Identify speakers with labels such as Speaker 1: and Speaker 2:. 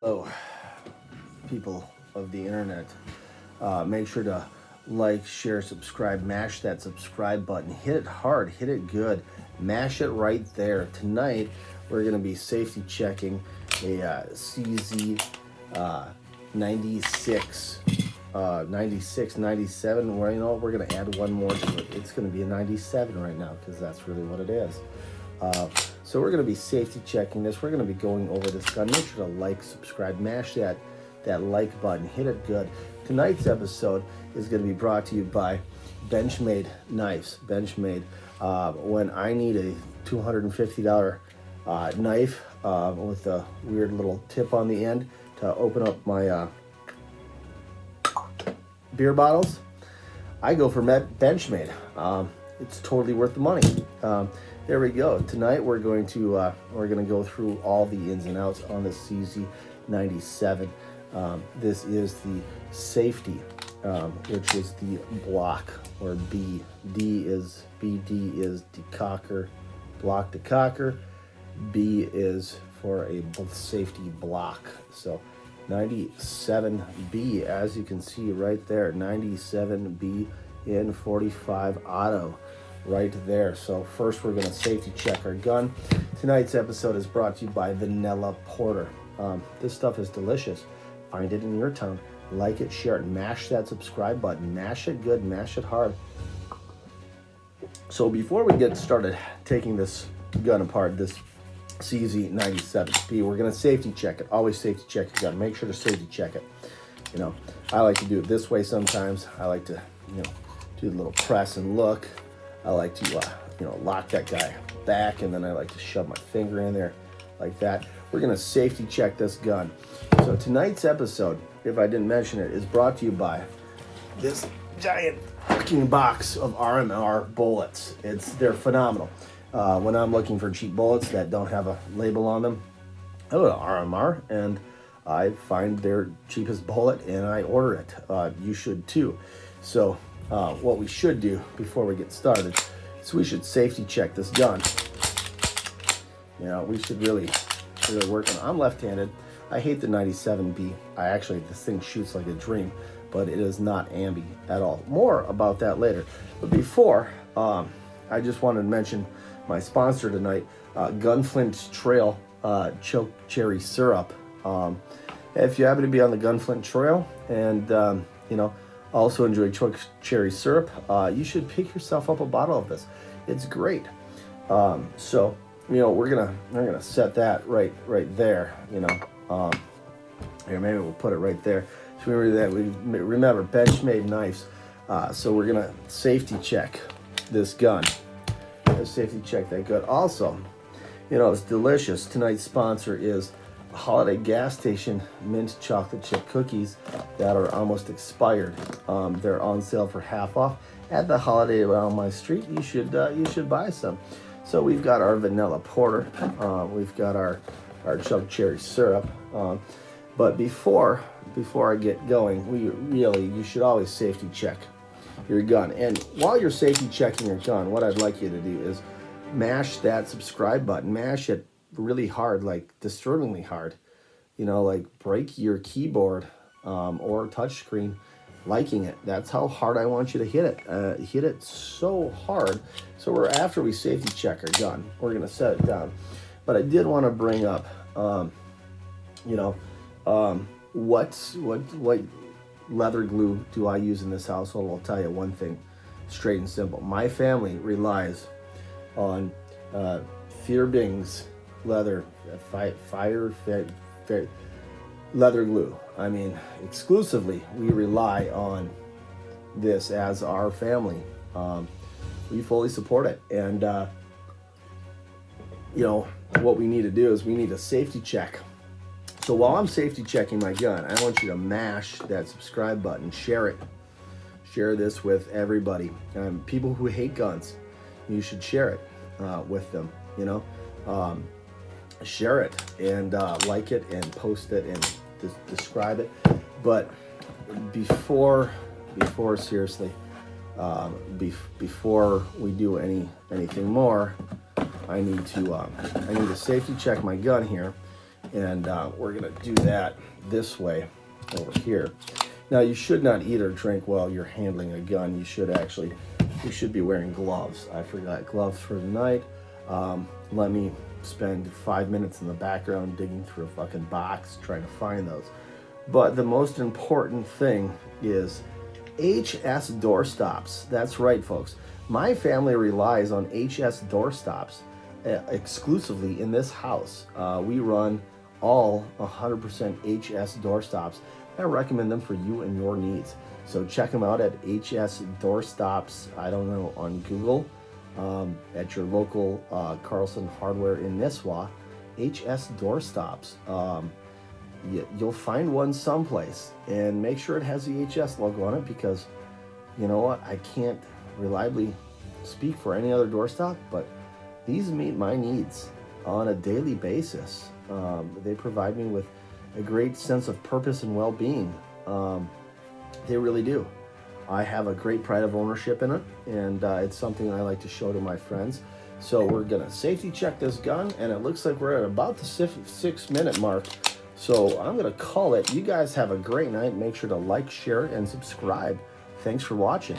Speaker 1: Hello, people of the internet. Make sure to like, share, subscribe, mash that subscribe button. Hit it hard, hit it good, mash it right there. Tonight, we're going to be safety checking a CZ 96, 96, 97. Well, we're going to add one more to it. It's going to be a 97 right now because that's really what it is. So we're going to be safety checking this. We're going to be going over this gun. Make sure to like, subscribe, mash that like button, hit it good. Tonight's episode is going to be brought to you by Benchmade Knives. Benchmade. When I need a $250 knife with a weird little tip on the end to open up my beer bottles, I go for Benchmade. It's totally worth the money. There we go. Tonight we're going to go through all the ins and outs on the CZ97. This is the safety, which is the block, or B. BD is decocker, block decocker. B is for a safety block. So 97B, as you can see right there, 97B in 45 auto. Right there. So first we're going to safety check our gun. Tonight's episode is brought to you by Vanilla Porter. This stuff is delicious. Find it in your town. Like it, share it, mash that subscribe button. Mash it good, mash it hard. So before we get started taking this gun apart, this CZ97B, we're going to safety check it. Always safety check your gun. Make sure to safety check it. I like to do it this way sometimes. I like to, do the little press and look. I like to, lock that guy back, and then I like to shove my finger in there like that. We're going to safety check this gun. So tonight's episode, if I didn't mention it, is brought to you by this giant fucking box of RMR bullets. They're phenomenal. When I'm looking for cheap bullets that don't have a label on them, I go to RMR and I find their cheapest bullet and I order it. You should too. So what we should do before we get started is we should safety check this gun. We should really work on it. I'm left-handed. I hate the 97B. This thing shoots like a dream, but it is not ambi at all. More about that later. But before, I just wanted to mention my sponsor tonight, Gunflint Trail Choke Cherry Syrup. If you happen to be on the Gunflint Trail and, also enjoy choke cherry syrup, you should pick yourself up a bottle of this. It's great. So we're gonna set that right there. Here, maybe we'll put it right there. So we remember Benchmade knives. So we're gonna safety check this gun. Safety check that gun. Also, it's delicious. Tonight's sponsor is Holiday Gas Station mint chocolate chip cookies that are almost expired. They're on sale for half off at the Holiday around my street. You should buy some. So we've got our vanilla porter. We've got our choke cherry syrup. But before I get going, you should always safety check your gun. And while you're safety checking your gun, what I'd like you to do is mash that subscribe button. Mash it really hard, like disturbingly hard, like break your keyboard or touch screen liking it. That's how hard I want you to hit it. Hit it so hard. So after we safety check our gun, we're gonna set it down. But I did want to bring up what leather glue do I use in this household. I'll tell you one thing straight and simple. My family relies on Fearbing's leather leather glue. I mean, exclusively we rely on this as our family. We fully support it. And what we need to do is we need a safety check. So while I'm safety checking my gun, I want you to mash that subscribe button, share it. Share this with everybody. People who hate guns, you should share it with them, share it and like it and post it and describe it. But before seriously, before we do anything more, I need to safety check my gun here. And we're gonna do that this way over here. Now you should not eat or drink while you're handling a gun. You should be wearing gloves. I forgot gloves for tonight. Let me spend 5 minutes in the background digging through a fucking box trying to find those. But the most important thing is HS door stops. That's right, folks. My family relies on HS door stops exclusively in this house. We run all 100% HS door stops. I recommend them for you and your needs. So check them out at HS Door Stops, I don't know, on Google, at your local Carlson Hardware in Nisswa. HS Door Stops. You'll find one someplace, and make sure it has the HS logo on it, because you know what, I can't reliably speak for any other doorstop, but these meet my needs on a daily basis. They provide me with a great sense of purpose and well-being. They really do. I have a great pride of ownership in it, and it's something I like to show to my friends. So we're gonna safety check this gun, and it looks like we're at about the 6-minute mark. So I'm gonna call it. You guys have a great night. Make sure to like, share, and subscribe. Thanks for watching.